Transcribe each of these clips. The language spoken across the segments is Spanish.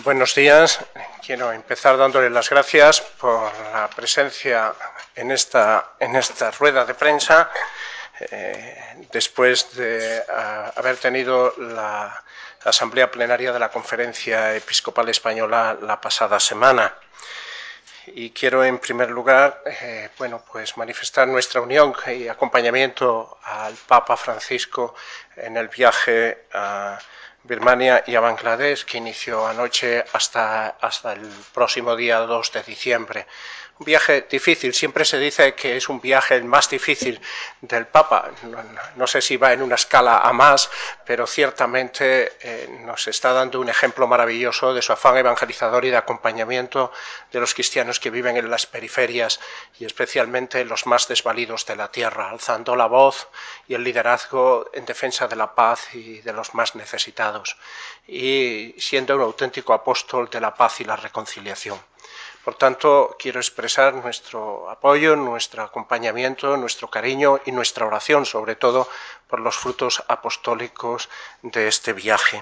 Buenos días. Quiero empezar dándole las gracias por la presencia en esta rueda de prensa después de haber tenido la asamblea plenaria de la Conferencia Episcopal Española la pasada semana. Y quiero, en primer lugar, pues manifestar nuestra unión y acompañamiento al Papa Francisco en el viaje a Birmania y a Bangladesh, que inició anoche hasta el próximo día 2 de diciembre. Un viaje difícil, siempre se dice que es un viaje el más difícil del Papa. No sé si va en una escala a más, pero ciertamente nos está dando un ejemplo maravilloso de su afán evangelizador y de acompañamiento de los cristianos que viven en las periferias y especialmente los más desvalidos de la tierra, alzando la voz y el liderazgo en defensa de la paz y de los más necesitados, y siendo un auténtico apóstol de la paz y la reconciliación. Por tanto, quiero expresar nuestro apoyo, nuestro acompañamiento, nuestro cariño y nuestra oración, sobre todo por los frutos apostólicos de este viaje.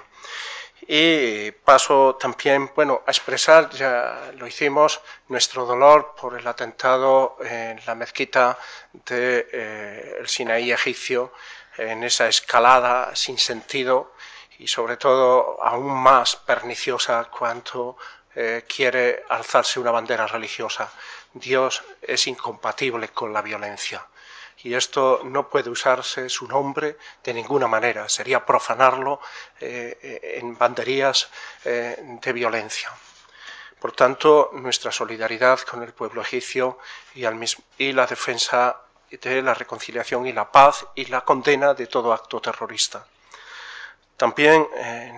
Y paso también a expresar, ya lo hicimos, nuestro dolor por el atentado en la mezquita del Sinaí egipcio, en esa escalada sin sentido y sobre todo aún más perniciosa cuanto quiere alzarse una bandera religiosa. Dios es incompatible con la violencia y esto no puede usarse su nombre de ninguna manera, sería profanarlo en banderías de violencia. Por tanto, nuestra solidaridad con el pueblo egipcio y la defensa de la reconciliación y la paz y la condena de todo acto terrorista. También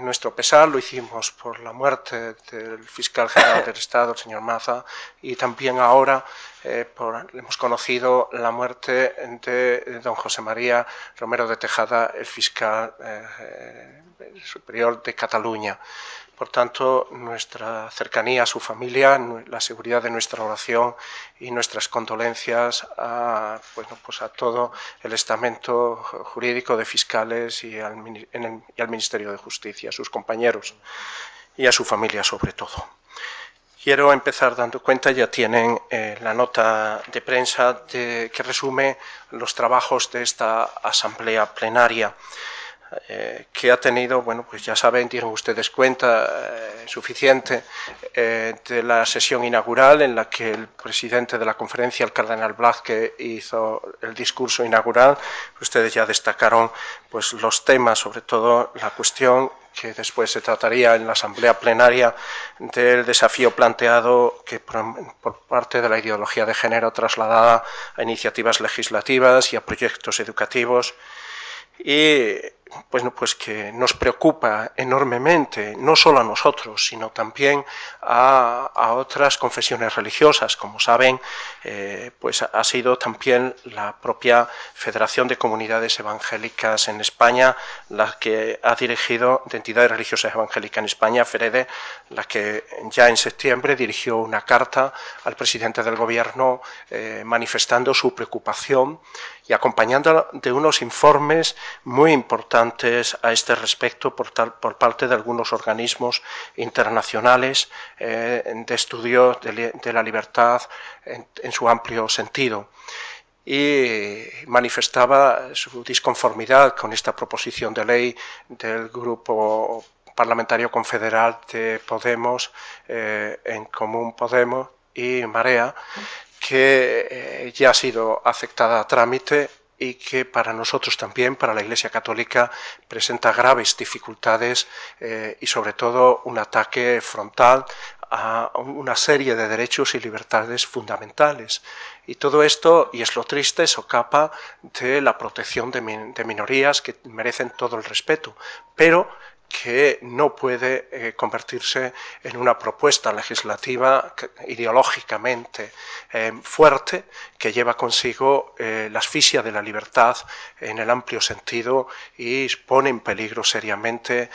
nuestro pesar lo hicimos por la muerte del fiscal general del Estado, el señor Maza, y también ahora hemos conocido la muerte de don José María Romero de Tejada, el fiscal superior de Cataluña. Por tanto, nuestra cercanía a su familia, la seguridad de nuestra oración y nuestras condolencias a todo el estamento jurídico de fiscales y al Ministerio de Justicia, a sus compañeros y a su familia sobre todo. Quiero empezar dando cuenta, ya tienen la nota de prensa que resume los trabajos de esta asamblea plenaria. Que ha tenido, pues ya saben, tienen ustedes cuenta suficiente de la sesión inaugural en la que el presidente de la conferencia, el cardenal Blázquez, hizo el discurso inaugural. Ustedes ya destacaron pues los temas, sobre todo la cuestión que después se trataría en la asamblea plenaria del desafío planteado por parte de la ideología de género trasladada a iniciativas legislativas y a proyectos educativos, y pues que nos preocupa enormemente, no solo a nosotros, sino también a otras confesiones religiosas. Como saben, pues ha sido también la propia Federación de Comunidades Evangélicas en España la que ha dirigido, de Entidades Religiosas Evangélicas en España, FEREDE, la que ya en septiembre dirigió una carta al presidente del Gobierno manifestando su preocupación y acompañando de unos informes muy importantes a este respecto por parte de algunos organismos internacionales de estudio de la libertad en su amplio sentido. Y manifestaba su disconformidad con esta proposición de ley del Grupo Parlamentario Confederal de Podemos, En Común Podemos y Marea, que ya ha sido aceptada a trámite y que para nosotros también, para la Iglesia Católica, presenta graves dificultades y sobre todo un ataque frontal a una serie de derechos y libertades fundamentales. Y todo esto, y es lo triste, socapa de la protección de minorías que merecen todo el respeto, pero que no puede convertirse en una propuesta legislativa ideológicamente fuerte que lleva consigo la asfixia de la libertad en el amplio sentido y pone en peligro seriamente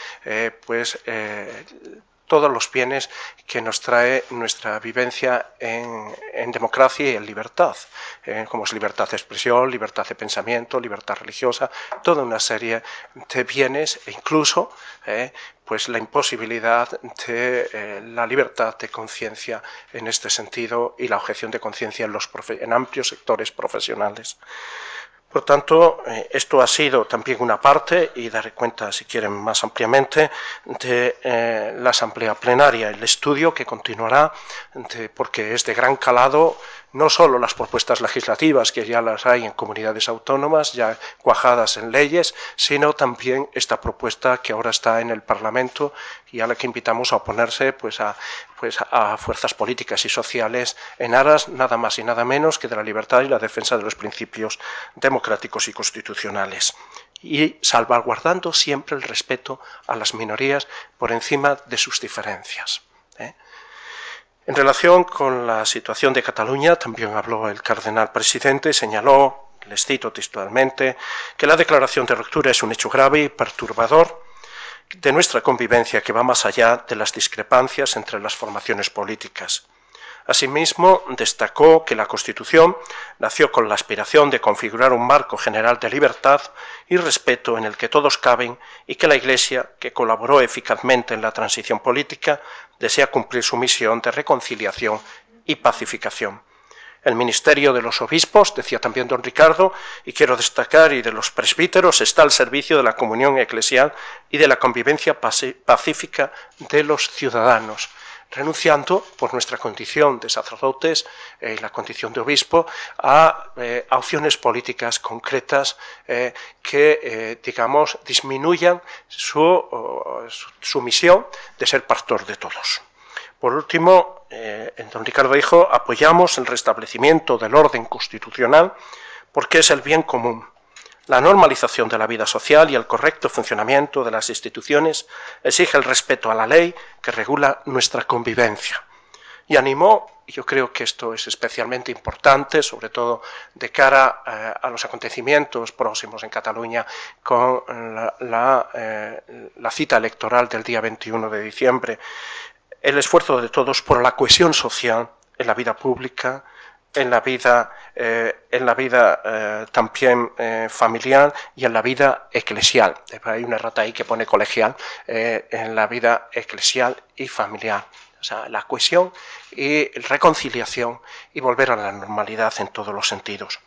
todos los bienes que nos trae nuestra vivencia en democracia y en libertad, como es libertad de expresión, libertad de pensamiento, libertad religiosa, toda una serie de bienes e incluso pues la imposibilidad de la libertad de conciencia en este sentido y la objeción de conciencia en amplios sectores profesionales. Por tanto, esto ha sido también una parte, y daré cuenta, si quieren, más ampliamente, de la asamblea plenaria, el estudio que continuará, porque es de gran calado, no solo las propuestas legislativas, que ya las hay en comunidades autónomas, ya cuajadas en leyes, sino también esta propuesta que ahora está en el Parlamento y a la que invitamos a oponerse pues a fuerzas políticas y sociales en aras nada más y nada menos que de la libertad y la defensa de los principios democráticos y constitucionales, y salvaguardando siempre el respeto a las minorías por encima de sus diferencias. En relación con la situación de Cataluña, también habló el cardenal presidente, señaló, les cito textualmente, que la declaración de ruptura es un hecho grave y perturbador de nuestra convivencia que va más allá de las discrepancias entre las formaciones políticas. Asimismo, destacó que la Constitución nació con la aspiración de configurar un marco general de libertad y respeto en el que todos caben y que la Iglesia, que colaboró eficazmente en la transición política, desea cumplir su misión de reconciliación y pacificación. El ministerio de los obispos, decía también don Ricardo, y quiero destacar, y de los presbíteros, está al servicio de la comunión eclesial y de la convivencia pacífica de los ciudadanos, renunciando por nuestra condición de sacerdotes y la condición de obispo a opciones políticas concretas que, digamos, disminuyan su misión de ser pastor de todos. Por último, don Ricardo dijo, apoyamos el restablecimiento del orden constitucional porque es el bien común. La normalización de la vida social y el correcto funcionamiento de las instituciones exige el respeto a la ley que regula nuestra convivencia. Y animó, y yo creo que esto es especialmente importante, sobre todo de cara a los acontecimientos próximos en Cataluña con la cita electoral del día 21 de diciembre, el esfuerzo de todos por la cohesión social en la vida pública, en la vida también familiar y en la vida eclesial. Hay una errata ahí que pone colegial, en la vida eclesial y familiar. O sea, la cohesión y reconciliación y volver a la normalidad en todos los sentidos.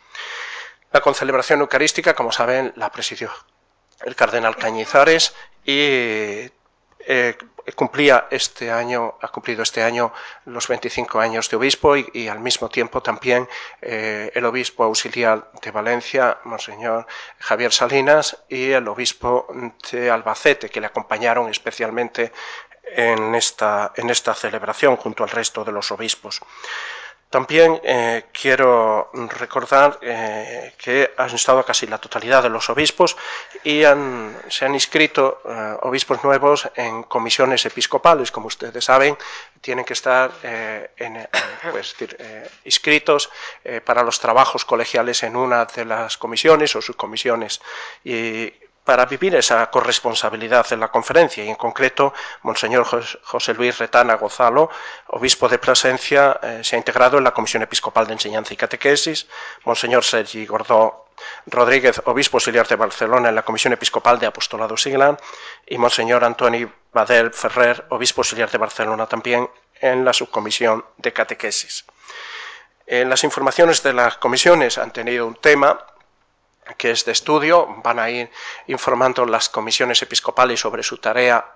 La concelebración eucarística, como saben, la presidió el cardenal Cañizares y ha cumplido este año los 25 años de obispo y al mismo tiempo también el obispo auxiliar de Valencia, Monseñor Javier Salinas, y el obispo de Albacete, que le acompañaron especialmente en esta celebración junto al resto de los obispos. También quiero recordar que han estado casi la totalidad de los obispos y se han inscrito obispos nuevos en comisiones episcopales. Como ustedes saben, tienen que estar inscritos para los trabajos colegiales en una de las comisiones o subcomisiones. Y para vivir esa corresponsabilidad en la conferencia, y en concreto, Monseñor José Luis Retana Gozalo, obispo de Plasencia, se ha integrado en la Comisión Episcopal de Enseñanza y Catequesis, Monseñor Sergi Gordó Rodríguez, obispo auxiliar de Barcelona, en la Comisión Episcopal de Apostolado Siglan, y Monseñor Antoni Badel Ferrer, obispo auxiliar de Barcelona, también en la subcomisión de Catequesis. Las informaciones de las comisiones han tenido un tema que es de estudio, van a ir informando las comisiones episcopales sobre su tarea,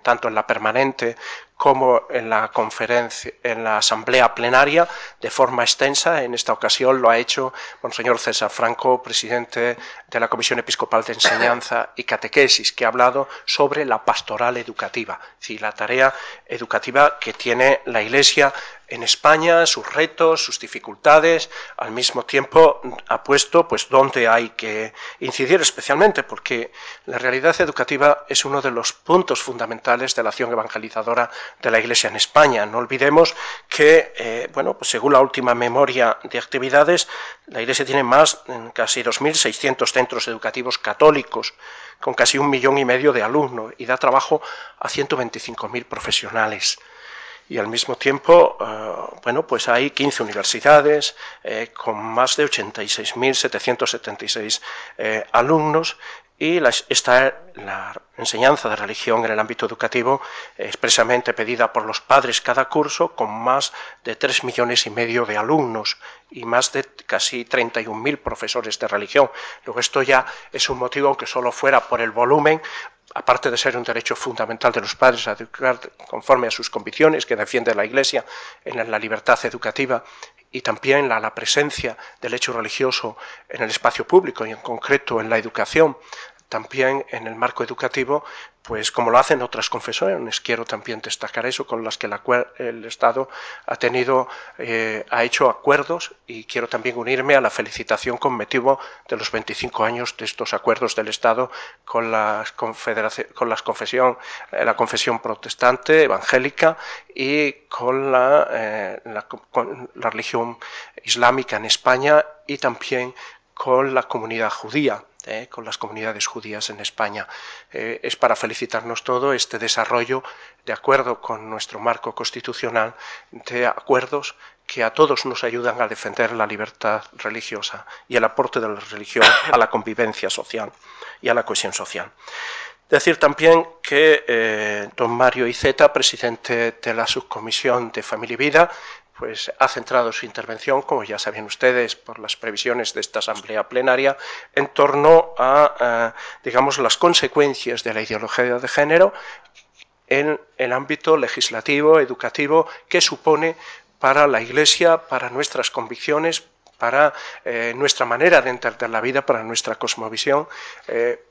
tanto en la permanente como en la conferencia, en la asamblea plenaria, de forma extensa. En esta ocasión lo ha hecho Monseñor César Franco, presidente de la Comisión Episcopal de Enseñanza y Catequesis, que ha hablado sobre la pastoral educativa, es decir, la tarea educativa que tiene la Iglesia en España, sus retos, sus dificultades, al mismo tiempo ha puesto pues dónde hay que incidir especialmente, porque la realidad educativa es uno de los puntos fundamentales de la acción evangelizadora de la Iglesia en España. No olvidemos que, pues según la última memoria de actividades, la Iglesia tiene casi 2.600 centros educativos católicos, con casi 1,5 millones de alumnos, y da trabajo a 125.000 profesionales. Y al mismo tiempo, pues hay 15 universidades con más de 86.776 alumnos, y la enseñanza de religión en el ámbito educativo expresamente pedida por los padres cada curso, con más de 3,5 millones de alumnos y más de casi 31.000 profesores de religión. Luego esto ya es un motivo, aunque solo fuera por el volumen, aparte de ser un derecho fundamental de los padres a educar conforme a sus convicciones que defiende la Iglesia en la libertad educativa, y también la presencia del hecho religioso en el espacio público y en concreto en la educación, también en el marco educativo, pues como lo hacen otras confesiones. Quiero también destacar eso, con las que el Estado ha hecho acuerdos, y quiero también unirme a la felicitación con motivo de los 25 años de estos acuerdos del Estado con la confesión protestante, evangélica, y con la religión islámica en España, y también con la comunidad judía, con las comunidades judías en España. Es para felicitarnos todo este desarrollo, de acuerdo con nuestro marco constitucional, de acuerdos que a todos nos ayudan a defender la libertad religiosa y el aporte de la religión a la convivencia social y a la cohesión social. Decir también que don Mario Iceta, presidente de la Subcomisión de Familia y Vida, pues ha centrado su intervención, como ya saben ustedes, por las previsiones de esta asamblea plenaria, en torno a, digamos, las consecuencias de la ideología de género en el ámbito legislativo, educativo, que supone para la Iglesia, para nuestras convicciones, para nuestra manera de entender la vida, para nuestra cosmovisión,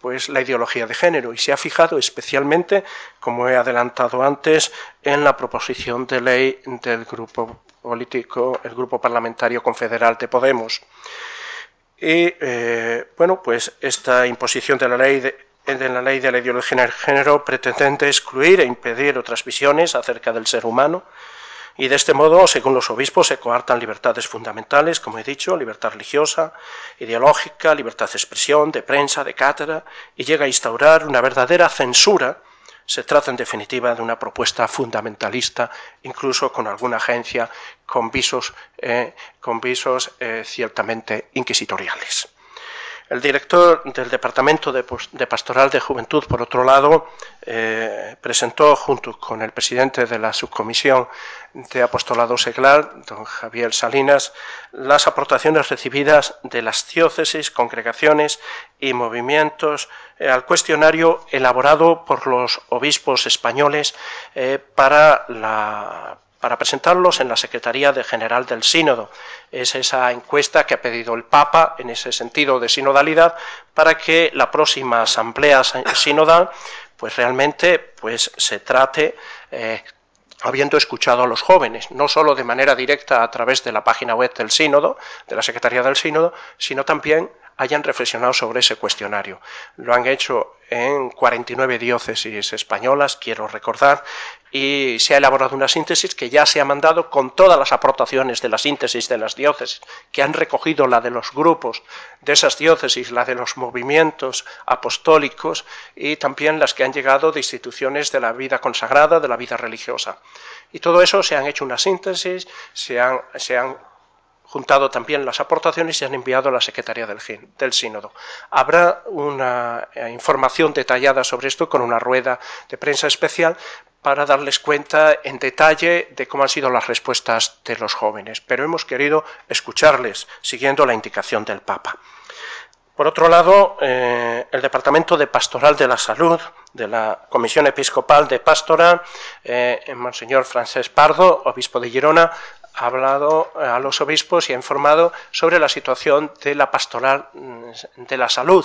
pues la ideología de género. Y se ha fijado especialmente, como he adelantado antes, en la proposición de ley del grupo político, el Grupo Parlamentario Confederal de Podemos. Y, pues esta imposición de la ley de la ideología de género pretende excluir e impedir otras visiones acerca del ser humano, y de este modo, según los obispos, se coartan libertades fundamentales, como he dicho, libertad religiosa, ideológica, libertad de expresión, de prensa, de cátedra, y llega a instaurar una verdadera censura. Se trata, en definitiva, de una propuesta fundamentalista, incluso con alguna agencia con visos ciertamente inquisitoriales. El director del Departamento de Pastoral de Juventud, por otro lado, presentó, junto con el presidente de la Subcomisión de Apostolado Seglar, don Javier Salinas, las aportaciones recibidas de las diócesis, congregaciones y movimientos al cuestionario elaborado por los obispos españoles para presentarlos en la Secretaría General del Sínodo. Es esa encuesta que ha pedido el Papa en ese sentido de sinodalidad, para que la próxima asamblea sinodal pues realmente pues se trate habiendo escuchado a los jóvenes, no solo de manera directa a través de la página web del Sínodo, de la Secretaría del Sínodo, sino también hayan reflexionado sobre ese cuestionario. Lo han hecho en 49 diócesis españolas, quiero recordar, y se ha elaborado una síntesis que ya se ha mandado con todas las aportaciones de la síntesis de las diócesis, que han recogido la de los grupos de esas diócesis, la de los movimientos apostólicos, y también las que han llegado de instituciones de la vida consagrada, de la vida religiosa. Y todo eso se han hecho una síntesis, se han juntado también las aportaciones y se han enviado a la Secretaría del Sínodo. Habrá una información detallada sobre esto con una rueda de prensa especial para darles cuenta en detalle de cómo han sido las respuestas de los jóvenes, pero hemos querido escucharles siguiendo la indicación del Papa. Por otro lado, el Departamento de Pastoral de la Salud de la Comisión Episcopal de Pastoral, Monseñor Francesc Pardo, obispo de Girona, ha hablado a los obispos y ha informado sobre la situación de la pastoral de la salud.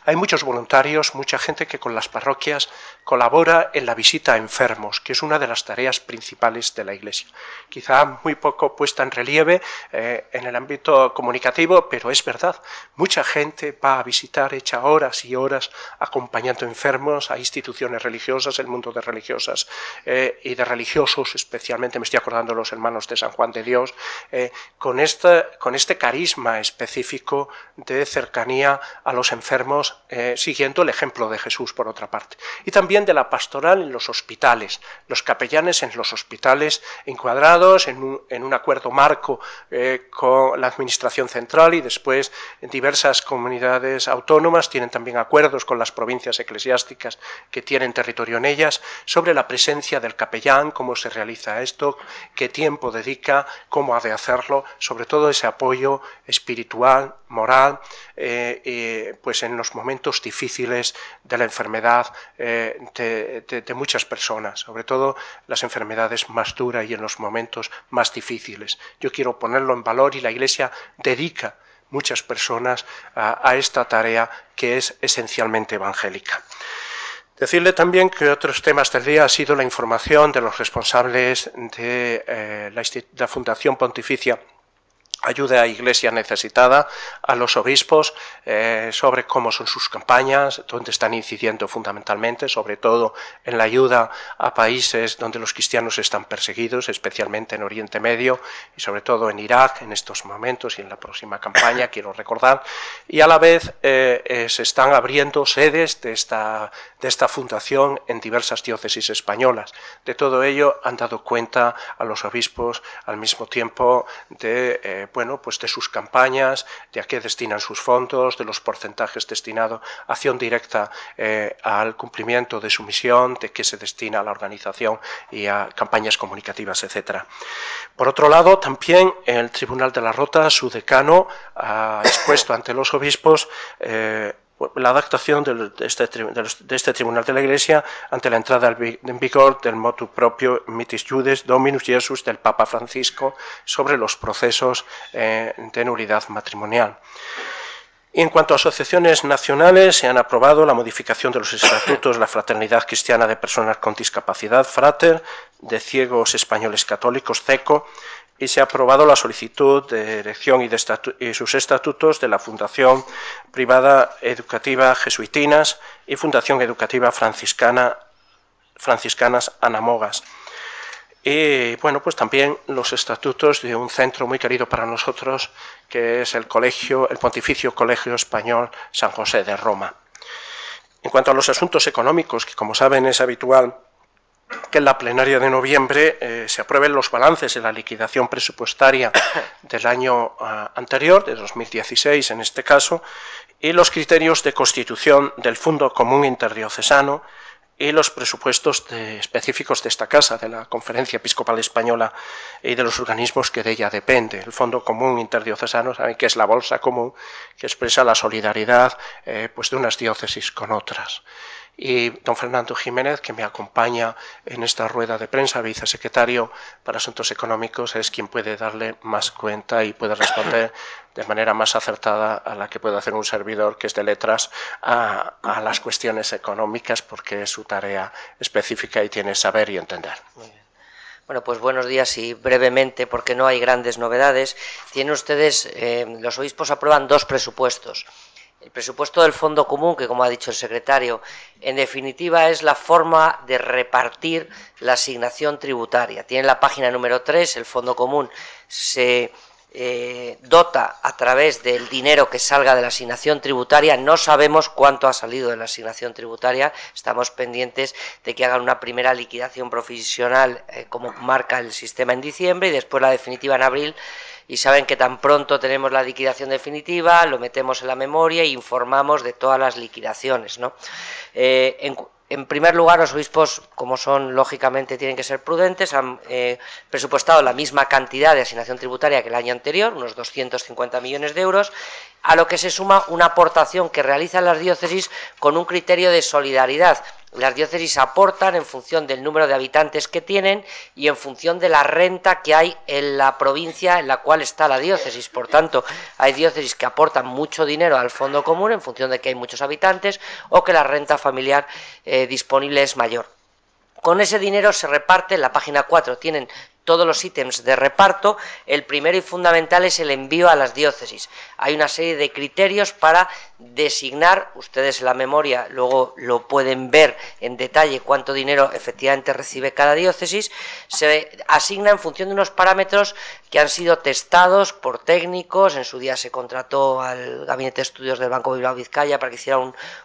Hay muchos voluntarios, mucha gente que con las parroquias colabora en la visita a enfermos, que es una de las tareas principales de la Iglesia. Quizá muy poco puesta en relieve en el ámbito comunicativo, pero es verdad. Mucha gente va a visitar, echa horas y horas acompañando enfermos a instituciones religiosas, el mundo de religiosas y de religiosos, especialmente me estoy acordando de los hermanos de San Juan de Dios, con este carisma específico de cercanía a los enfermos, siguiendo el ejemplo de Jesús, por otra parte. Y también de la pastoral en los hospitales, los capellanes en los hospitales encuadrados en un acuerdo marco con la Administración Central, y después en diversas comunidades autónomas tienen también acuerdos con las provincias eclesiásticas que tienen territorio en ellas, sobre la presencia del capellán, cómo se realiza esto, qué tiempo dedica, cómo ha de hacerlo, sobre todo ese apoyo espiritual, moral, pues en los momentos difíciles de la enfermedad de muchas personas, sobre todo las enfermedades más duras y en los momentos más difíciles. Yo quiero ponerlo en valor, y la Iglesia dedica muchas personas a esta tarea que es esencialmente evangélica. Decirle también que otros temas del día ha sido la información de los responsables de la Fundación Pontificia Ayuda a Iglesia Necesitada, a los obispos, sobre cómo son sus campañas, dónde están incidiendo fundamentalmente, sobre todo en la ayuda a países donde los cristianos están perseguidos, especialmente en Oriente Medio y sobre todo en Irak en estos momentos y en la próxima campaña, quiero recordar, y a la vez se están abriendo sedes de esta fundación en diversas diócesis españolas. De todo ello han dado cuenta a los obispos al mismo tiempo de de sus campañas, de a qué destinan sus fondos, de los porcentajes destinados a acción directa al cumplimiento de su misión, de qué se destina a la organización y a campañas comunicativas, etc. Por otro lado, también el Tribunal de la Rota, su decano, ha expuesto ante los obispos la adaptación de este Tribunal de la Iglesia ante la entrada en vigor del motu proprio Mitis Judes Dominus Jesus del Papa Francisco sobre los procesos de nulidad matrimonial. Y en cuanto a asociaciones nacionales, se han aprobado la modificación de los estatutos de la Fraternidad Cristiana de Personas con Discapacidad, Frater, de Ciegos Españoles Católicos, CECO, y se ha aprobado la solicitud de elección y sus estatutos de la Fundación Privada Educativa Jesuitinas y Fundación Educativa Franciscanas Anamogas. Y pues también los estatutos de un centro muy querido para nosotros, que es el Pontificio Colegio Español San José de Roma. En cuanto a los asuntos económicos, que como saben es habitual que en la plenaria de noviembre se aprueben los balances de la liquidación presupuestaria del año anterior, de 2016 en este caso, y los criterios de constitución del Fondo Común Interdiocesano y los presupuestos específicos de esta Casa, de la Conferencia Episcopal Española y de los organismos que de ella depende. El Fondo Común Interdiocesano, saben que es la bolsa común que expresa la solidaridad de unas diócesis con otras. Y don Fernando Jiménez, que me acompaña en esta rueda de prensa, vicesecretario para Asuntos Económicos, es quien puede darle más cuenta y puede responder de manera más acertada a la que puede hacer un servidor, que es de letras, a las cuestiones económicas, porque es su tarea específica y tiene saber y entender. Muy bien. Bueno, pues buenos días, y brevemente, porque no hay grandes novedades. Tienen ustedes, los obispos aprueban dos presupuestos. El presupuesto del Fondo Común, que como ha dicho el secretario, en definitiva es la forma de repartir la asignación tributaria. Tiene la página número 3, el Fondo Común se dota a través del dinero que salga de la asignación tributaria. No sabemos cuánto ha salido de la asignación tributaria, estamos pendientes de que hagan una primera liquidación provisional como marca el sistema en diciembre y después la definitiva en abril. Y saben que tan pronto tenemos la liquidación definitiva, lo metemos en la memoria e informamos de todas las liquidaciones, ¿no? En primer lugar, los obispos, como son, lógicamente, tienen que ser prudentes, han presupuestado la misma cantidad de asignación tributaria que el año anterior, unos 250 millones de euros, a lo que se suma una aportación que realizan las diócesis con un criterio de solidaridad. Las diócesis aportan en función del número de habitantes que tienen y en función de la renta que hay en la provincia en la cual está la diócesis. Por tanto, hay diócesis que aportan mucho dinero al fondo común en función de que hay muchos habitantes o que la renta familiar disponible es mayor. Con ese dinero se reparte, en la página 4 tienen todos los ítems de reparto. El primero y fundamental es el envío a las diócesis. Hay una serie de criterios para designar, ustedes en la memoria luego lo pueden ver en detalle cuánto dinero efectivamente recibe cada diócesis. Se asigna en función de unos parámetros que han sido testados por técnicos. En su día se contrató al Gabinete de Estudios del Banco Bilbao Vizcaya para que hiciera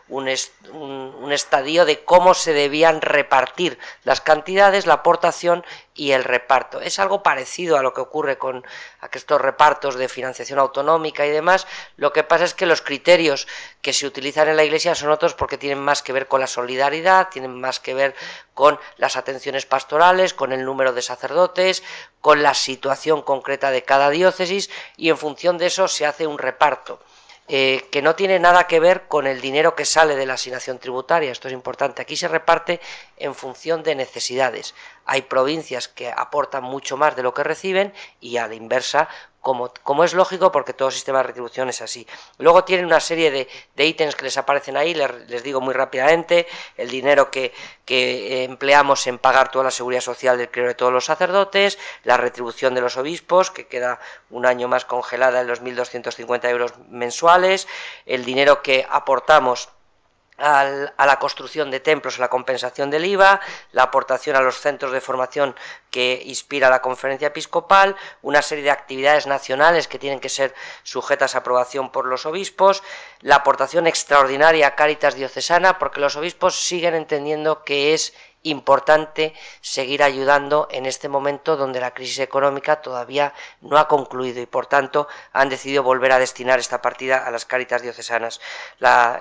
un estadio de cómo se debían repartir las cantidades, la aportación y el reparto. Es algo parecido a lo que ocurre con estos repartos de financiación autonómica y demás. Lo que pasa es que los criterios que se utilizan en la Iglesia son otros porque tienen más que ver con la solidaridad, tienen más que ver con las atenciones pastorales, con el número de sacerdotes, con la situación concreta de cada diócesis, y en función de eso se hace un reparto. Que no tiene nada que ver con el dinero que sale de la asignación tributaria. Esto es importante. Aquí se reparte en función de necesidades. Hay provincias que aportan mucho más de lo que reciben y a la inversa, como es lógico, porque todo sistema de retribución es así. Luego tienen una serie de ítems que les aparecen ahí, les digo muy rápidamente: el dinero que empleamos en pagar toda la seguridad social del clero de todos los sacerdotes, la retribución de los obispos, que queda un año más congelada en los 1.250 euros mensuales, el dinero que aportamos a la construcción de templos, a la compensación del IVA, la aportación a los centros de formación que inspira la Conferencia Episcopal, una serie de actividades nacionales que tienen que ser sujetas a aprobación por los obispos, la aportación extraordinaria a Cáritas Diocesana, porque los obispos siguen entendiendo que es importante seguir ayudando en este momento donde la crisis económica todavía no ha concluido y por tanto han decidido volver a destinar esta partida a las Cáritas diocesanas.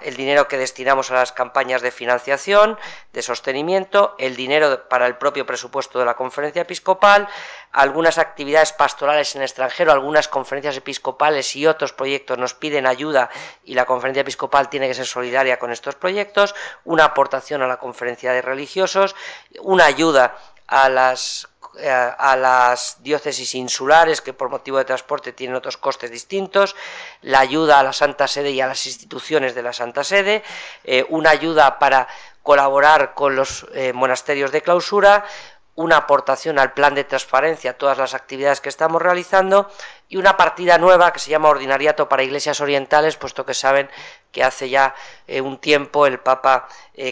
El dinero que destinamos a las campañas de financiación, de sostenimiento, el dinero para el propio presupuesto de la Conferencia Episcopal, algunas actividades pastorales en el extranjero, algunas conferencias episcopales y otros proyectos nos piden ayuda y la Conferencia Episcopal tiene que ser solidaria con estos proyectos, una aportación a la Conferencia de Religiosos, una ayuda a las diócesis insulares que por motivo de transporte tienen otros costes distintos, la ayuda a la Santa Sede y a las instituciones de la Santa Sede, una ayuda para colaborar con los monasterios de clausura, una aportación al plan de transparencia a todas las actividades que estamos realizando y una partida nueva que se llama Ordinariato para Iglesias Orientales, puesto que saben que hace ya un tiempo el Papa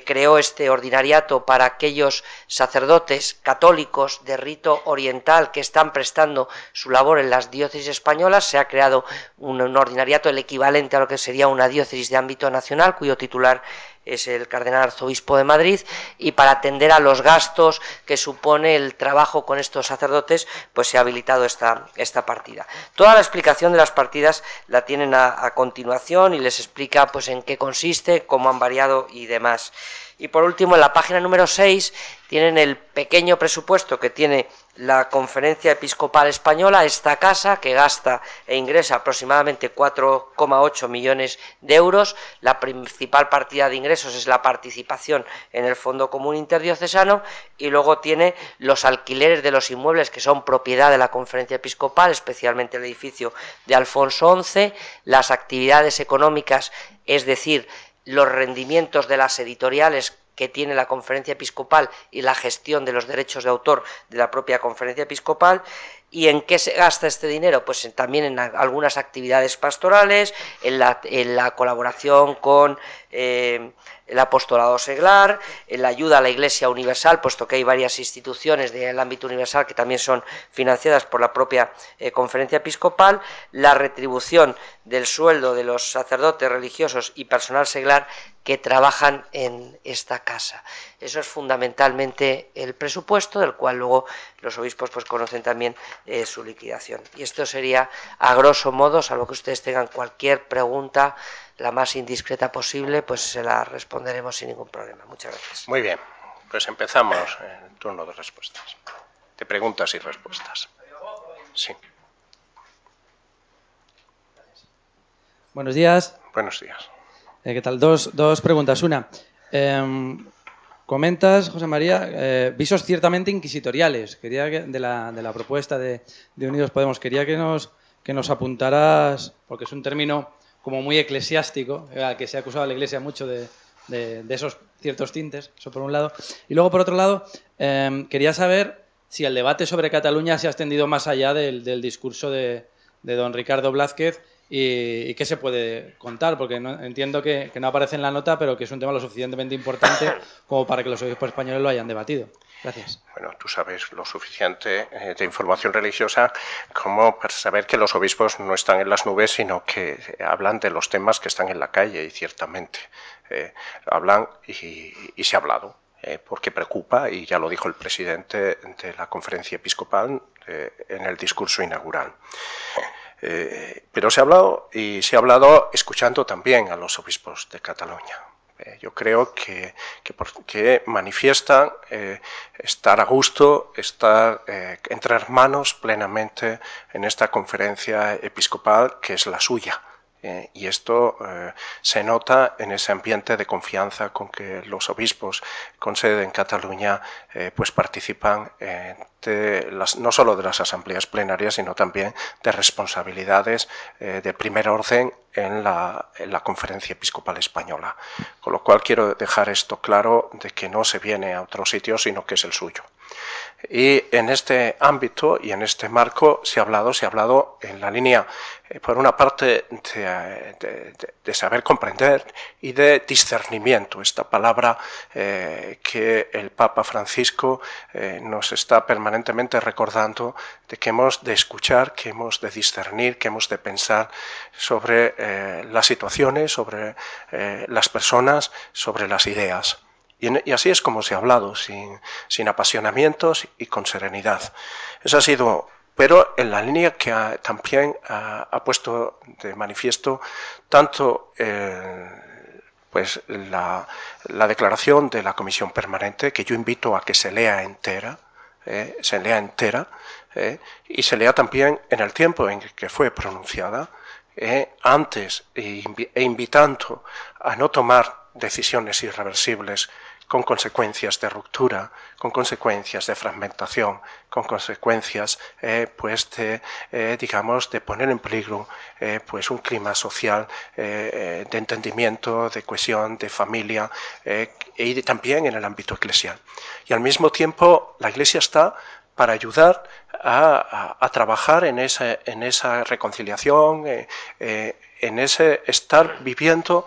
creó este ordinariato para aquellos sacerdotes católicos de rito oriental que están prestando su labor en las diócesis españolas. Se ha creado un ordinariato, el equivalente a lo que sería una diócesis de ámbito nacional, cuyo titular es el cardenal arzobispo de Madrid, y para atender a los gastos que supone el trabajo con estos sacerdotes, pues se ha habilitado esta partida. Toda la explicación de las partidas la tienen a continuación y les explica pues en qué consiste, cómo han variado y demás. Y por último, en la página número 6 tienen el pequeño presupuesto que tiene la Conferencia Episcopal Española, esta casa que gasta e ingresa aproximadamente 4,8 millones de euros. La principal partida de ingresos es la participación en el Fondo Común Interdiocesano y luego tiene los alquileres de los inmuebles que son propiedad de la Conferencia Episcopal, especialmente el edificio de Alfonso XI, las actividades económicas, es decir, los rendimientos de las editoriales que tiene la Conferencia Episcopal y la gestión de los derechos de autor de la propia Conferencia Episcopal. ¿Y en qué se gasta este dinero? Pues también en algunas actividades pastorales, en la colaboración con el apostolado seglar, en la ayuda a la Iglesia Universal, puesto que hay varias instituciones del ámbito universal que también son financiadas por la propia Conferencia Episcopal, la retribución del sueldo de los sacerdotes religiosos y personal seglar que trabajan en esta casa. Eso es fundamentalmente el presupuesto, del cual luego los obispos pues conocen también su liquidación. Y esto sería a grosso modo, salvo que ustedes tengan cualquier pregunta, la más indiscreta posible, pues se la responderemos sin ningún problema. Muchas gracias. Muy bien, pues empezamos el turno de respuestas, de preguntas y respuestas. Sí. Buenos días. Buenos días. ¿Qué tal? Dos preguntas. Una, comentas, José María, visos ciertamente inquisitoriales. Quería que, de la propuesta de Unidos Podemos, quería que nos apuntaras, porque es un término como muy eclesiástico, al que se ha acusado a la Iglesia mucho de esos ciertos tintes, eso por un lado. Y luego, por otro lado, quería saber si el debate sobre Cataluña se ha extendido más allá del discurso de don Ricardo Blázquez y qué se puede contar, porque entiendo que no aparece en la nota, pero que es un tema lo suficientemente importante como para que los obispos españoles lo hayan debatido. Gracias. Bueno, tú sabes lo suficiente de información religiosa como para saber que los obispos no están en las nubes, sino que hablan de los temas que están en la calle, y ciertamente hablan y se ha hablado. Porque preocupa, y ya lo dijo el presidente de la conferencia episcopal en el discurso inaugural. Pero se ha hablado, y se ha hablado escuchando también a los obispos de Cataluña. Yo creo que manifiestan estar a gusto, estar entre hermanos plenamente en esta conferencia episcopal que es la suya. Y esto se nota en ese ambiente de confianza con que los obispos con sede en Cataluña pues participan no solo de las asambleas plenarias, sino también de responsabilidades de primer orden en la Conferencia Episcopal Española. Con lo cual quiero dejar esto claro de que no se viene a otro sitio, sino que es el suyo. Y en este ámbito y en este marco se ha hablado en la línea, por una parte, de saber comprender y de discernimiento, esta palabra que el Papa Francisco nos está permanentemente recordando, de que hemos de escuchar, que hemos de discernir, que hemos de pensar sobre las situaciones, sobre las personas, sobre las ideas. Y así es como se ha hablado, sin apasionamientos y con serenidad. Eso ha sido, pero en la línea que también ha puesto de manifiesto tanto pues la declaración de la Comisión Permanente, que yo invito a que se lea entera, y se lea también en el tiempo en que fue pronunciada, antes e invitando a no tomar decisiones irreversibles con consecuencias de ruptura, con consecuencias de fragmentación, con consecuencias pues digamos, de poner en peligro pues un clima social de entendimiento, de cohesión, de familia, y también en el ámbito eclesial. Y al mismo tiempo la Iglesia está para ayudar a trabajar en esa reconciliación, en ese estar viviendo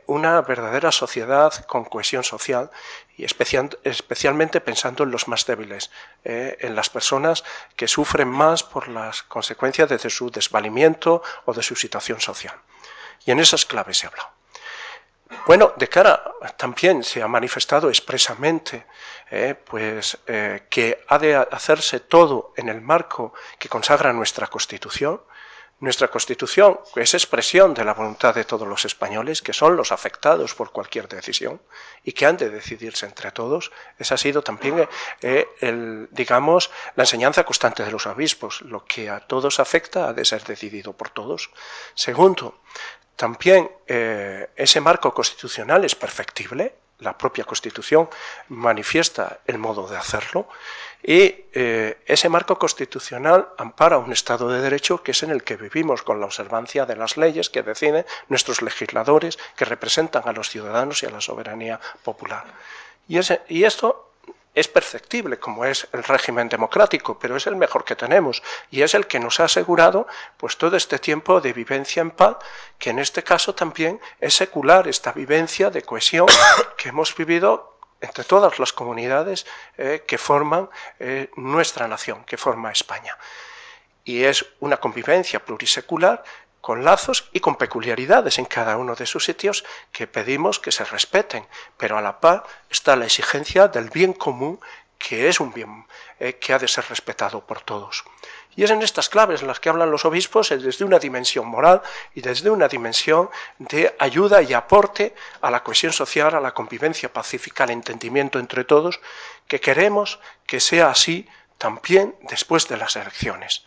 una verdadera sociedad con cohesión social, y especialmente pensando en los más débiles, en las personas que sufren más por las consecuencias de su desvalimiento o de su situación social. Y en esas claves se ha hablado. Bueno, de cara también se ha manifestado expresamente que ha de hacerse todo en el marco que consagra nuestra Constitución. Nuestra Constitución es expresión de la voluntad de todos los españoles, que son los afectados por cualquier decisión y que han de decidirse entre todos. Esa ha sido también, digamos, la enseñanza constante de los obispos. Lo que a todos afecta ha de ser decidido por todos. Segundo, también ese marco constitucional es perfectible. La propia Constitución manifiesta el modo de hacerlo, y ese marco constitucional ampara un Estado de Derecho que es en el que vivimos, con la observancia de las leyes que deciden nuestros legisladores, que representan a los ciudadanos y a la soberanía popular. Y esto es perceptible, como es el régimen democrático, pero es el mejor que tenemos y es el que nos ha asegurado pues todo este tiempo de vivencia en paz, que en este caso también es secular, esta vivencia de cohesión que hemos vivido entre todas las comunidades que forman nuestra nación, que forma España. Y es una convivencia plurisecular con lazos y con peculiaridades en cada uno de sus sitios que pedimos que se respeten, pero a la par está la exigencia del bien común, que es un bien que ha de ser respetado por todos. Y es en estas claves en las que hablan los obispos, desde una dimensión moral y desde una dimensión de ayuda y aporte a la cohesión social, a la convivencia pacífica, al entendimiento entre todos, que queremos que sea así también después de las elecciones.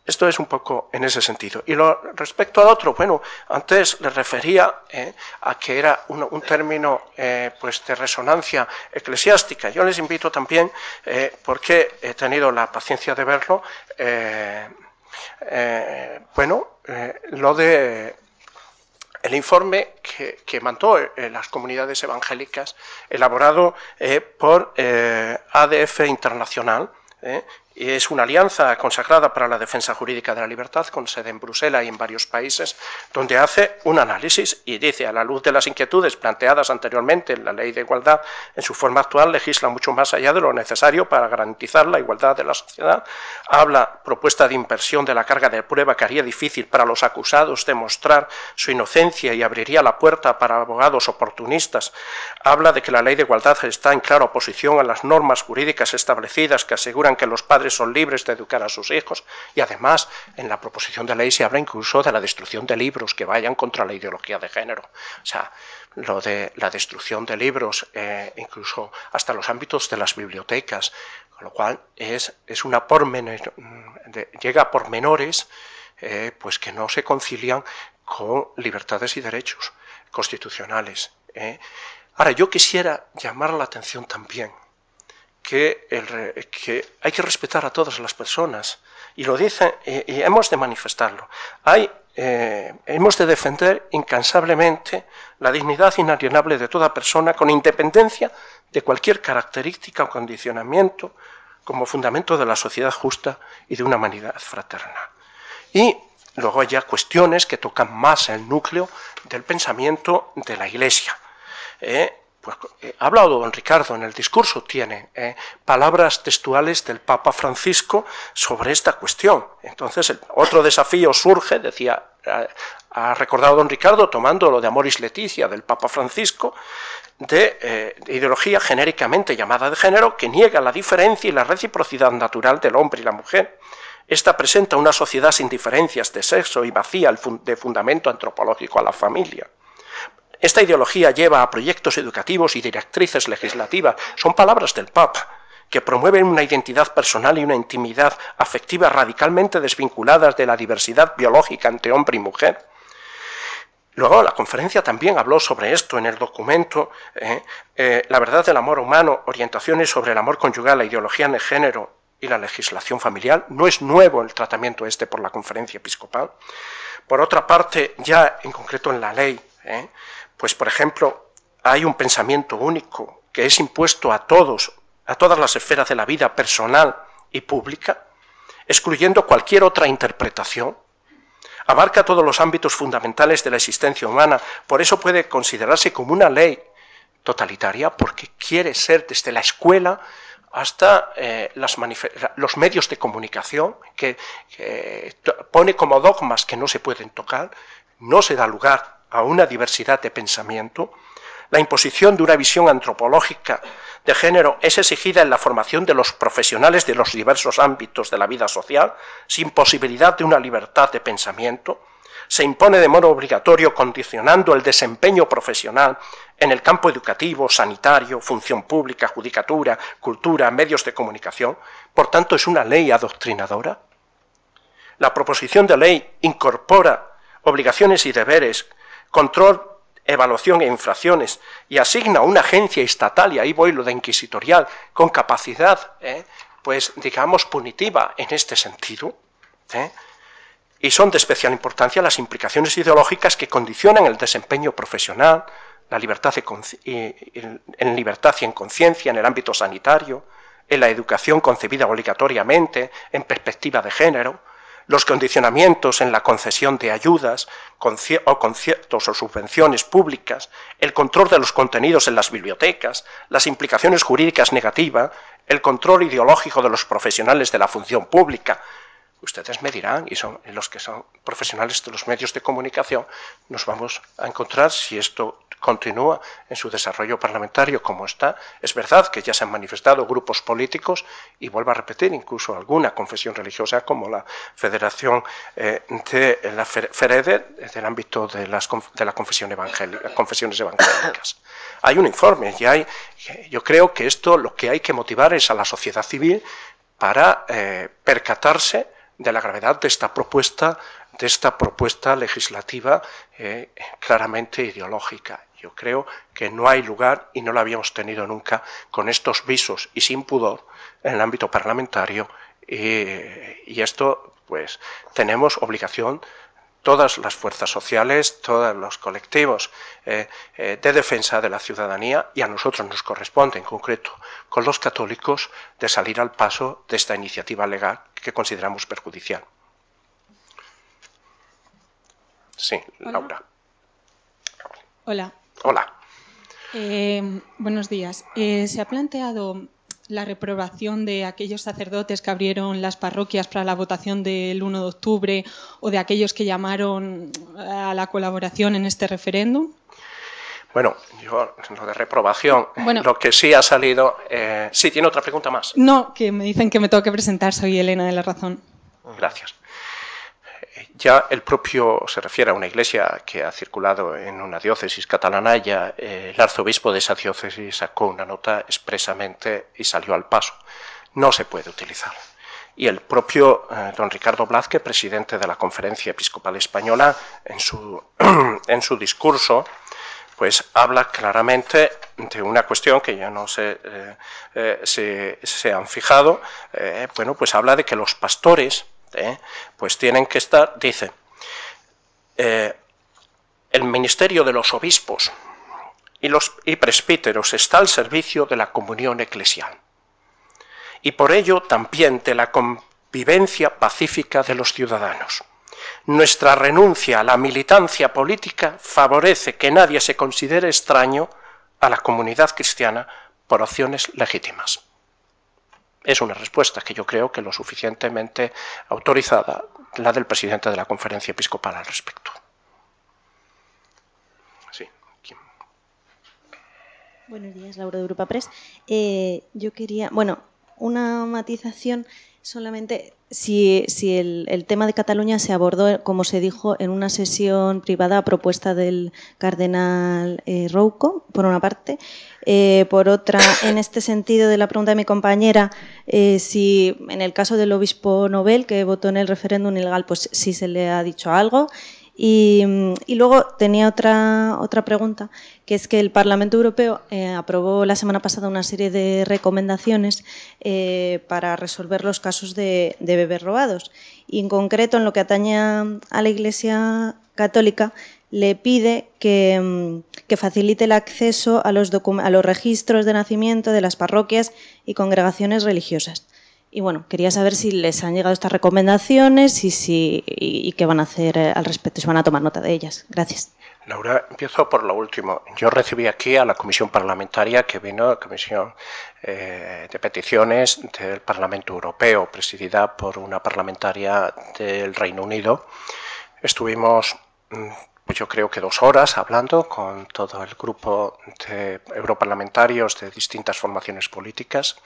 Esto es un poco en ese sentido. Y respecto al otro, bueno, antes le refería a que era un término pues de resonancia eclesiástica. Yo les invito también, porque he tenido la paciencia de verlo, lo de el informe que mandó las comunidades evangélicas, elaborado por ADF Internacional, y es una alianza consagrada para la defensa jurídica de la libertad, con sede en Bruselas y en varios países, donde hace un análisis y dice: a la luz de las inquietudes planteadas anteriormente, la Ley de Igualdad en su forma actual legisla mucho más allá de lo necesario para garantizar la igualdad de la sociedad. Habla propuesta de inversión de la carga de prueba que haría difícil para los acusados demostrar su inocencia y abriría la puerta para abogados oportunistas. Habla de que la Ley de Igualdad está en clara oposición a las normas jurídicas establecidas que aseguran que los padres son libres de educar a sus hijos, y además en la proposición de ley se habla incluso de la destrucción de libros que vayan contra la ideología de género. O sea, lo de la destrucción de libros, incluso hasta los ámbitos de las bibliotecas, con lo cual es una llega a pormenores pues que no se concilian con libertades y derechos constitucionales. Ahora, yo quisiera llamar la atención también que hay que respetar a todas las personas, y lo dicen, y hemos de manifestarlo. Hemos de defender incansablemente la dignidad inalienable de toda persona, con independencia de cualquier característica o condicionamiento, como fundamento de la sociedad justa y de una humanidad fraterna. Y luego hay ya cuestiones que tocan más el núcleo del pensamiento de la Iglesia. Pues, ha hablado don Ricardo en el discurso, tiene palabras textuales del Papa Francisco sobre esta cuestión. Entonces, otro desafío surge, decía, ha recordado don Ricardo, tomando lo de Amoris Laetitia del Papa Francisco, de ideología genéricamente llamada de género, que niega la diferencia y la reciprocidad natural del hombre y la mujer. Esta presenta una sociedad sin diferencias de sexo y vacía de fundamento antropológico a la familia. Esta ideología lleva a proyectos educativos y directrices legislativas, son palabras del Papa, que promueven una identidad personal y una intimidad afectiva radicalmente desvinculadas de la diversidad biológica entre hombre y mujer. Luego, la conferencia también habló sobre esto en el documento La verdad del amor humano, orientaciones sobre el amor conyugal, la ideología de género y la legislación familiar. No es nuevo el tratamiento por la conferencia episcopal. Por otra parte, ya en concreto en la ley, pues, por ejemplo, hay un pensamiento único que es impuesto a todas las esferas de la vida personal y pública, excluyendo cualquier otra interpretación. Abarca todos los ámbitos fundamentales de la existencia humana, por eso puede considerarse como una ley totalitaria, porque quiere ser desde la escuela hasta los medios de comunicación, que pone como dogmas que no se pueden tocar, no se da lugar a una diversidad de pensamiento. La imposición de una visión antropológica de género es exigida en la formación de los profesionales de los diversos ámbitos de la vida social, sin posibilidad de una libertad de pensamiento. Se impone de modo obligatorio, condicionando el desempeño profesional en el campo educativo, sanitario, función pública, judicatura, cultura, medios de comunicación. Por tanto, es una ley adoctrinadora. La proposición de ley incorpora obligaciones y deberes, control, evaluación e infracciones, y asigna una agencia estatal, y ahí voy lo de inquisitorial, con capacidad, pues digamos, punitiva en este sentido, y son de especial importancia las implicaciones ideológicas que condicionan el desempeño profesional, la libertad en libertad y en conciencia en el ámbito sanitario, en la educación concebida obligatoriamente en perspectiva de género, los condicionamientos en la concesión de ayudas o conciertos o subvenciones públicas, el control de los contenidos en las bibliotecas, las implicaciones jurídicas negativas, el control ideológico de los profesionales de la función pública. Ustedes me dirán, y son los que son profesionales de los medios de comunicación, nos vamos a encontrar, si esto continúa en su desarrollo parlamentario como está. Es verdad que ya se han manifestado grupos políticos, y vuelvo a repetir, incluso alguna confesión religiosa como la Federación de la FEREDE, del ámbito de las confesiones evangélicas. Hay un informe, y yo creo que esto lo que hay que motivar es a la sociedad civil para percatarse de la gravedad de esta propuesta legislativa claramente ideológica. Yo creo que no hay lugar, y no lo habíamos tenido nunca, con estos visos y sin pudor en el ámbito parlamentario, y esto, pues, tenemos obligación, todas las fuerzas sociales, todos los colectivos de defensa de la ciudadanía, y a nosotros nos corresponde en concreto con los católicos, de salir al paso de esta iniciativa legal que consideramos perjudicial. Sí, Hola. Laura. Hola. Hola. Buenos días. Se ha planteado la reprobación de aquellos sacerdotes que abrieron las parroquias para la votación del 1 de octubre o de aquellos que llamaron a la colaboración en este referéndum. Bueno, yo, lo de reprobación, Bueno, lo que sí ha salido... sí, ¿tiene otra pregunta más? No, que me dicen que me tengo que presentar, soy Elena de la Razón. Gracias. Ya el propio, se refiere a una iglesia que ha circulado en una diócesis catalana, ya el arzobispo de esa diócesis sacó una nota expresamente y salió al paso. No se puede utilizar. Y el propio don Ricardo Blázquez, presidente de la Conferencia Episcopal Española, en su discurso, pues habla claramente de una cuestión que ya no sé si se han fijado, bueno, pues habla de que los pastores pues tienen que estar, dice, el ministerio de los obispos y presbíteros está al servicio de la comunión eclesial y por ello también de la convivencia pacífica de los ciudadanos. Nuestra renuncia a la militancia política favorece que nadie se considere extraño a la comunidad cristiana por opciones legítimas. Es una respuesta que yo creo que lo suficientemente autorizada, la del presidente de la Conferencia Episcopal al respecto. Sí. Buenos días, Laura de Europa Press. Yo quería, bueno, una matización solamente si el tema de Cataluña se abordó, como se dijo, en una sesión privada a propuesta del cardenal Rouco, por una parte. Por otra, en este sentido de la pregunta de mi compañera, si en el caso del obispo Nobel, que votó en el referéndum ilegal, pues sí se le ha dicho algo. Y luego tenía otra pregunta, que es que el Parlamento Europeo aprobó la semana pasada una serie de recomendaciones para resolver los casos de bebés robados. Y en concreto, en lo que atañe a la Iglesia Católica, le pide que facilite el acceso a los registros de nacimiento de las parroquias y congregaciones religiosas. Y bueno, quería saber si les han llegado estas recomendaciones y qué van a hacer al respecto, si van a tomar nota de ellas. Gracias. Laura, empiezo por lo último. Yo recibí aquí a la comisión parlamentaria que vino, la comisión de peticiones del Parlamento Europeo, presidida por una parlamentaria del Reino Unido. Estuvimos, pues yo creo que 2 horas hablando con todo el grupo de europarlamentarios de distintas formaciones políticas.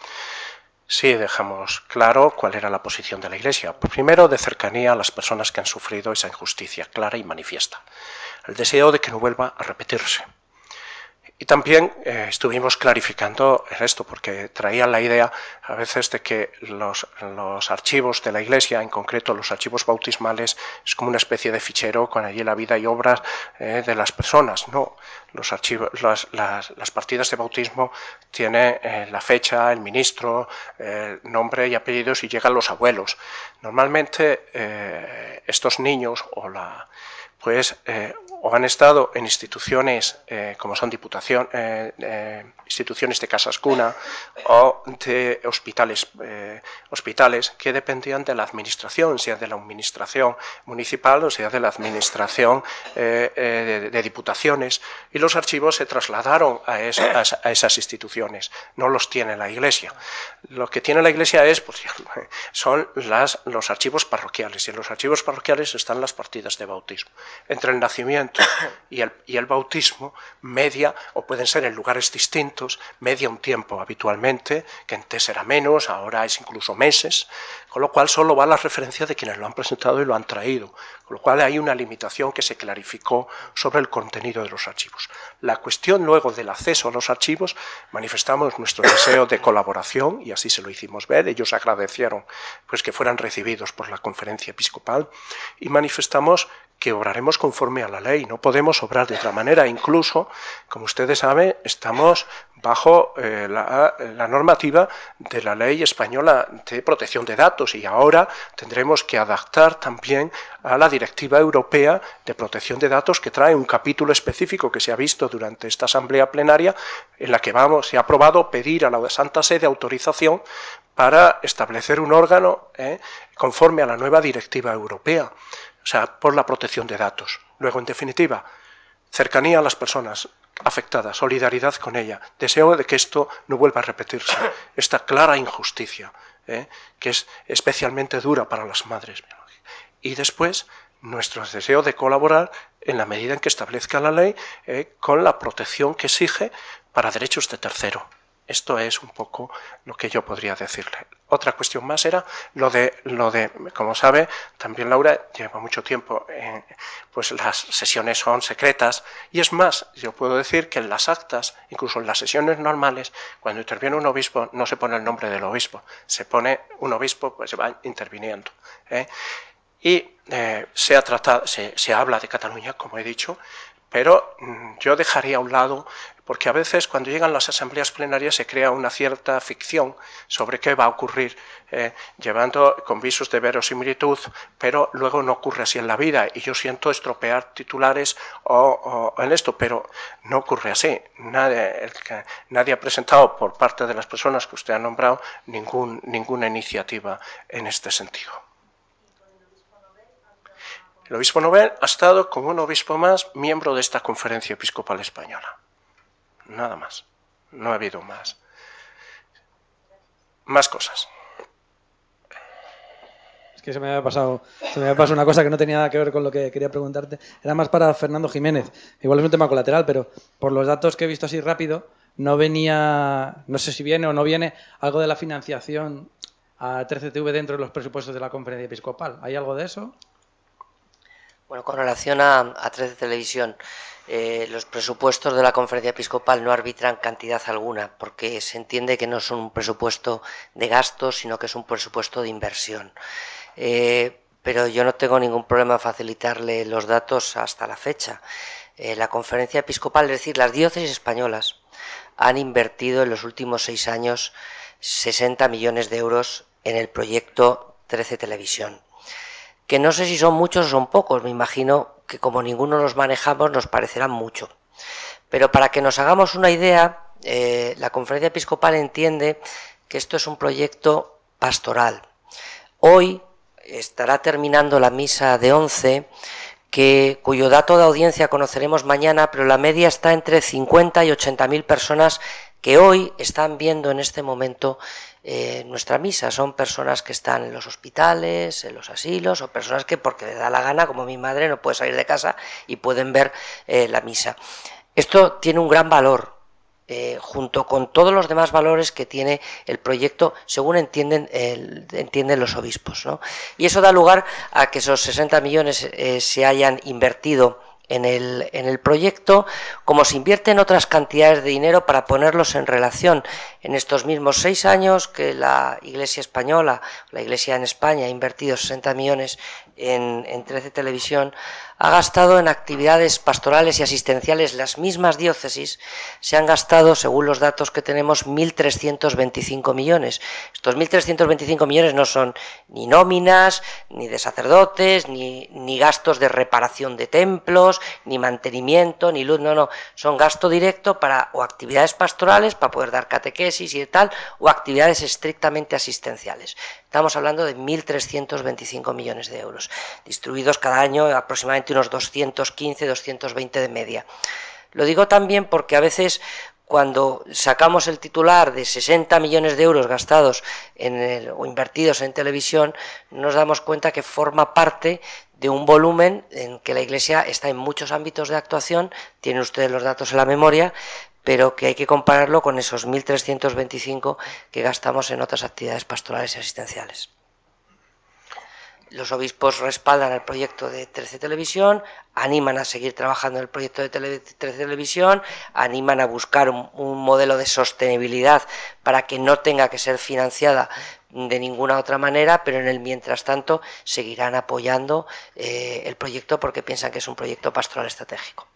Sí, dejamos claro cuál era la posición de la Iglesia. Primero, de cercanía a las personas que han sufrido esa injusticia clara y manifiesta. El deseo de que no vuelva a repetirse. Y también estuvimos clarificando esto, porque traían la idea a veces de que los archivos de la Iglesia, en concreto los archivos bautismales, es como una especie de fichero con allí la vida y obras de las personas. No, los archivos, las partidas de bautismo tienen la fecha, el ministro, el nombre y apellidos y llegan los abuelos. Normalmente estos niños o han estado en instituciones como son instituciones de casas cuna o de hospitales que dependían de la administración, sea de la administración municipal o sea de la administración de diputaciones, y los archivos se trasladaron a esas instituciones. No los tiene la Iglesia. Lo que tiene la Iglesia son los archivos parroquiales, y en los archivos parroquiales están las partidas de bautismo. Entre el nacimiento y el bautismo media, o pueden ser en lugares distintos, media un tiempo habitualmente, que antes era menos, ahora es incluso meses, con lo cual solo va la referencia de quienes lo han presentado y lo han traído, con lo cual hay una limitación que se clarificó sobre el contenido de los archivos. La cuestión luego del acceso a los archivos, manifestamos nuestro deseo de colaboración y así se lo hicimos ver, ellos agradecieron pues que fueran recibidos por la Conferencia Episcopal y manifestamos que obraremos conforme a la ley, no podemos obrar de otra manera. Incluso, como ustedes saben, estamos bajo la normativa de la ley española de protección de datos y ahora tendremos que adaptar también a la Directiva Europea de Protección de Datos, que trae un capítulo específico que se ha visto durante esta asamblea plenaria, en la que se ha aprobado pedir a la Santa Sede autorización para establecer un órgano conforme a la nueva Directiva Europea. O sea, por la protección de datos. Luego, en definitiva, cercanía a las personas afectadas, solidaridad con ella, deseo de que esto no vuelva a repetirse, esta clara injusticia, que es especialmente dura para las madres. Y después, nuestro deseo de colaborar en la medida en que establezca la ley con la protección que exige para derechos de tercero. Esto es un poco lo que yo podría decirle. Otra cuestión más era lo de, como sabe, también Laura lleva mucho tiempo, pues las sesiones son secretas y es más, yo puedo decir que en las actas, incluso en las sesiones normales, cuando interviene un obispo no se pone el nombre del obispo, se pone un obispo, pues se va interviniendo. Y se habla de Cataluña, como he dicho, pero yo dejaría a un lado, porque a veces cuando llegan las asambleas plenarias se crea una cierta ficción sobre qué va a ocurrir, llevando con visos de verosimilitud, pero luego no ocurre así en la vida, y yo siento estropear titulares o en esto, pero no ocurre así. Nadie ha presentado por parte de las personas que usted ha nombrado ninguna iniciativa en este sentido. El obispo Nobel ha estado como un obispo más miembro de esta Conferencia Episcopal Española. Nada más. No ha habido más. Más cosas. Es que se me había pasado una cosa que no tenía nada que ver con lo que quería preguntarte. Era más para Fernando Jiménez. Igual es un tema colateral, pero por los datos que he visto así rápido, no venía, no sé si viene o no viene, algo de la financiación a 13TV dentro de los presupuestos de la Conferencia Episcopal. ¿Hay algo de eso? Bueno, con relación a 13 Televisión, los presupuestos de la Conferencia Episcopal no arbitran cantidad alguna, porque se entiende que no es un presupuesto de gastos, sino que es un presupuesto de inversión. Pero yo no tengo ningún problema en facilitarle los datos hasta la fecha. La Conferencia Episcopal, es decir, las diócesis españolas, han invertido en los últimos 6 años 60 millones de euros en el proyecto 13 Televisión. Que no sé si son muchos o son pocos, me imagino que como ninguno los manejamos nos parecerán mucho. Pero para que nos hagamos una idea, la Conferencia Episcopal entiende que esto es un proyecto pastoral. Hoy estará terminando la misa de 11, cuyo dato de audiencia conoceremos mañana, pero la media está entre 50 y 80.000 personas que hoy están viendo en este momento nuestra misa. Son personas que están en los hospitales, en los asilos, o personas que porque les da la gana, como mi madre, no puede salir de casa y pueden ver la misa. Esto tiene un gran valor, junto con todos los demás valores que tiene el proyecto, según entienden los obispos, ¿no? Y eso da lugar a que esos 60 millones se hayan invertido en el proyecto, como se invierten otras cantidades de dinero para ponerlos en relación. En estos mismos 6 años que la Iglesia española, la Iglesia en España ha invertido 60 millones en 13 Televisión, ha gastado en actividades pastorales y asistenciales, las mismas diócesis se han gastado, según los datos que tenemos, 1.325 millones. Estos 1.325 millones no son ni nóminas, ni de sacerdotes, ni gastos de reparación de templos, ni mantenimiento, ni luz, no, son gasto directo para o actividades pastorales, para poder dar catequesis y tal, o actividades estrictamente asistenciales. Estamos hablando de 1.325 millones de euros, distribuidos cada año aproximadamente unos 215, 220 de media. Lo digo también porque a veces cuando sacamos el titular de 60 millones de euros gastados o invertidos en televisión, nos damos cuenta que forma parte de un volumen en que la Iglesia está en muchos ámbitos de actuación, tienen ustedes los datos en la memoria, pero que hay que compararlo con esos 1.325 que gastamos en otras actividades pastorales y asistenciales. Los obispos respaldan el proyecto de 13 Televisión, animan a seguir trabajando en el proyecto de 13 Televisión, animan a buscar un modelo de sostenibilidad para que no tenga que ser financiada de ninguna otra manera, pero en el mientras tanto seguirán apoyando el proyecto porque piensan que es un proyecto pastoral estratégico.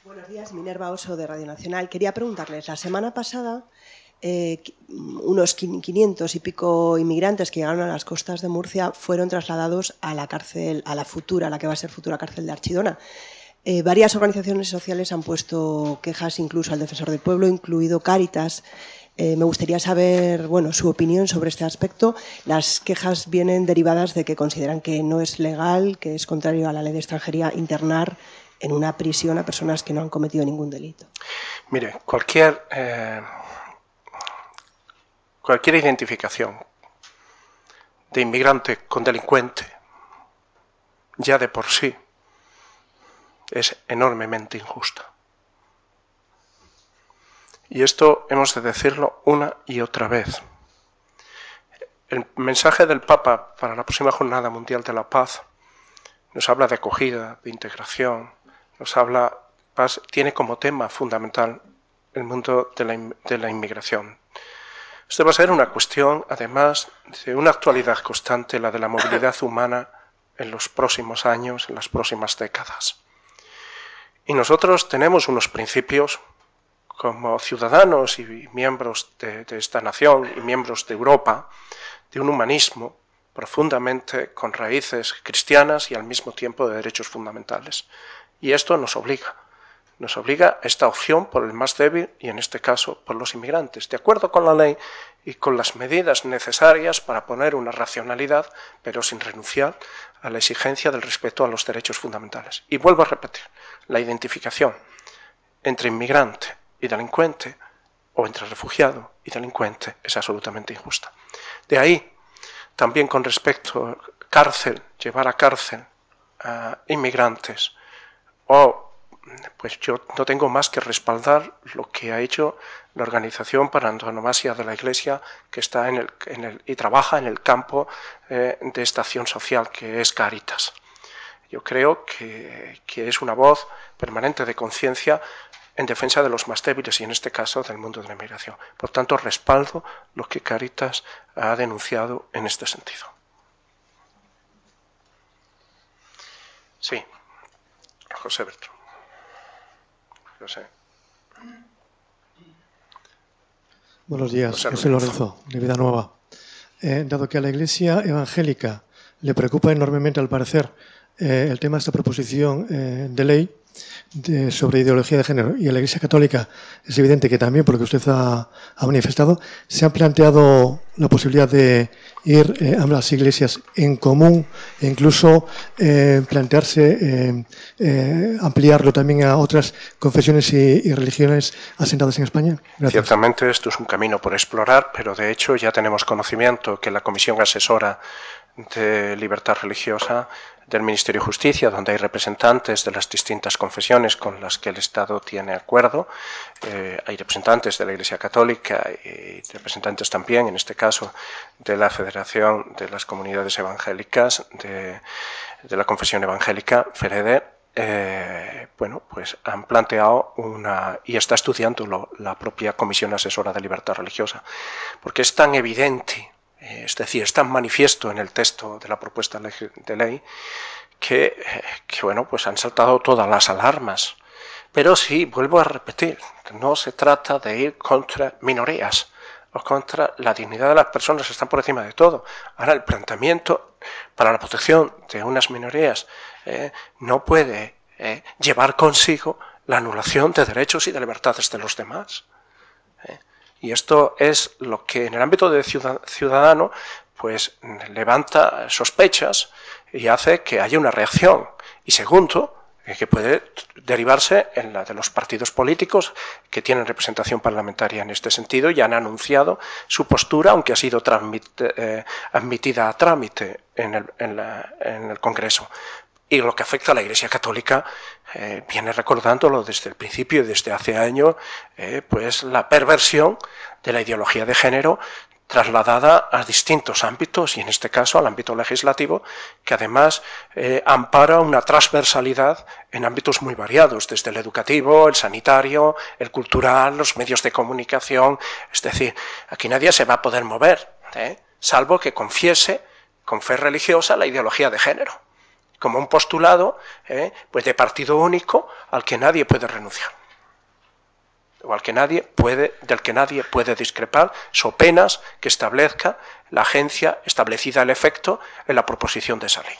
Buenos días, Minerva Oso de Radio Nacional. Quería preguntarles, la semana pasada unos 500 y pico inmigrantes que llegaron a las costas de Murcia fueron trasladados a la cárcel, a la que va a ser futura cárcel de Archidona. Varias organizaciones sociales han puesto quejas, incluso al Defensor del Pueblo, incluido Cáritas. Me gustaría saber, bueno, su opinión sobre este aspecto. Las quejas vienen derivadas de que consideran que no es legal, que es contrario a la ley de extranjería internar en una prisión a personas que no han cometido ningún delito. Mire, cualquier identificación de inmigrante con delincuente ya de por sí es enormemente injusta. Y esto hemos de decirlo una y otra vez. El mensaje del Papa para la próxima Jornada Mundial de la Paz nos habla de acogida, de integración, tiene como tema fundamental el mundo de la inmigración. Esto va a ser una cuestión, además, de una actualidad constante, la de la movilidad humana en los próximos años, en las próximas décadas. Y nosotros tenemos unos principios como ciudadanos y miembros de esta nación y miembros de Europa, de un humanismo profundamente con raíces cristianas y al mismo tiempo de derechos fundamentales. Y esto nos obliga a esta opción por el más débil y en este caso por los inmigrantes, de acuerdo con la ley y con las medidas necesarias para poner una racionalidad, pero sin renunciar a la exigencia del respeto a los derechos fundamentales. Y vuelvo a repetir, la identificación entre inmigrante y delincuente, o entre refugiado y delincuente, es absolutamente injusta. De ahí, también con respecto a cárcel, llevar a cárcel a inmigrantes, pues yo no tengo más que respaldar lo que ha hecho la Organización para Antonomasia de la Iglesia, que está y trabaja en el campo de esta acción social, que es Cáritas. Yo creo que es una voz permanente de conciencia en defensa de los más débiles y en este caso del mundo de la inmigración. Por tanto, respaldo lo que Cáritas ha denunciado en este sentido. Sí, José Bertrán. José. Buenos días, José Lorenzo, de Vida Nueva. Dado que a la Iglesia evangélica le preocupa enormemente, al parecer, el tema de esta proposición de ley sobre ideología de género, y a la Iglesia Católica es evidente que también, por lo que usted ha manifestado, se ha planteado la posibilidad de ir a las iglesias en común e incluso plantearse ampliarlo también a otras confesiones y religiones asentadas en España. Gracias. Ciertamente esto es un camino por explorar, pero de hecho ya tenemos conocimiento que la Comisión Asesora de Libertad Religiosa del Ministerio de Justicia, donde hay representantes de las distintas confesiones con las que el Estado tiene acuerdo, hay representantes de la Iglesia Católica y representantes también, en este caso, de la Federación de las Comunidades Evangélicas, de la Confesión Evangélica, FEREDE. Bueno, pues han planteado y está estudiando la propia Comisión Asesora de Libertad Religiosa, porque es tan evidente, es decir, es tan manifiesto en el texto de la propuesta de ley que bueno, pues han saltado todas las alarmas. Pero sí, vuelvo a repetir, no se trata de ir contra minorías o contra la dignidad de las personas que están por encima de todo. Ahora, el planteamiento para la protección de unas minorías no puede llevar consigo la anulación de derechos y de libertades de los demás. Y esto es lo que en el ámbito de ciudadano pues levanta sospechas y hace que haya una reacción. Y segundo, que puede derivarse en la de los partidos políticos que tienen representación parlamentaria en este sentido y han anunciado su postura, aunque ha sido admitida a trámite en el Congreso. Y lo que afecta a la Iglesia Católica, viene recordándolo desde el principio y desde hace años, pues la perversión de la ideología de género trasladada a distintos ámbitos y en este caso al ámbito legislativo, que además ampara una transversalidad en ámbitos muy variados, desde el educativo, el sanitario, el cultural, los medios de comunicación. Es decir, aquí nadie se va a poder mover salvo que confiese con fe religiosa la ideología de género, como un postulado pues de partido único al que nadie puede renunciar, o del que nadie puede discrepar, so penas que establezca la agencia establecida el efecto en la proposición de esa ley.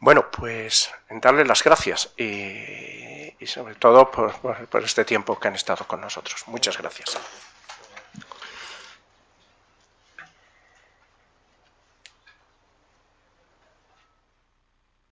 Bueno, pues darles las gracias y sobre todo por este tiempo que han estado con nosotros. Muchas gracias.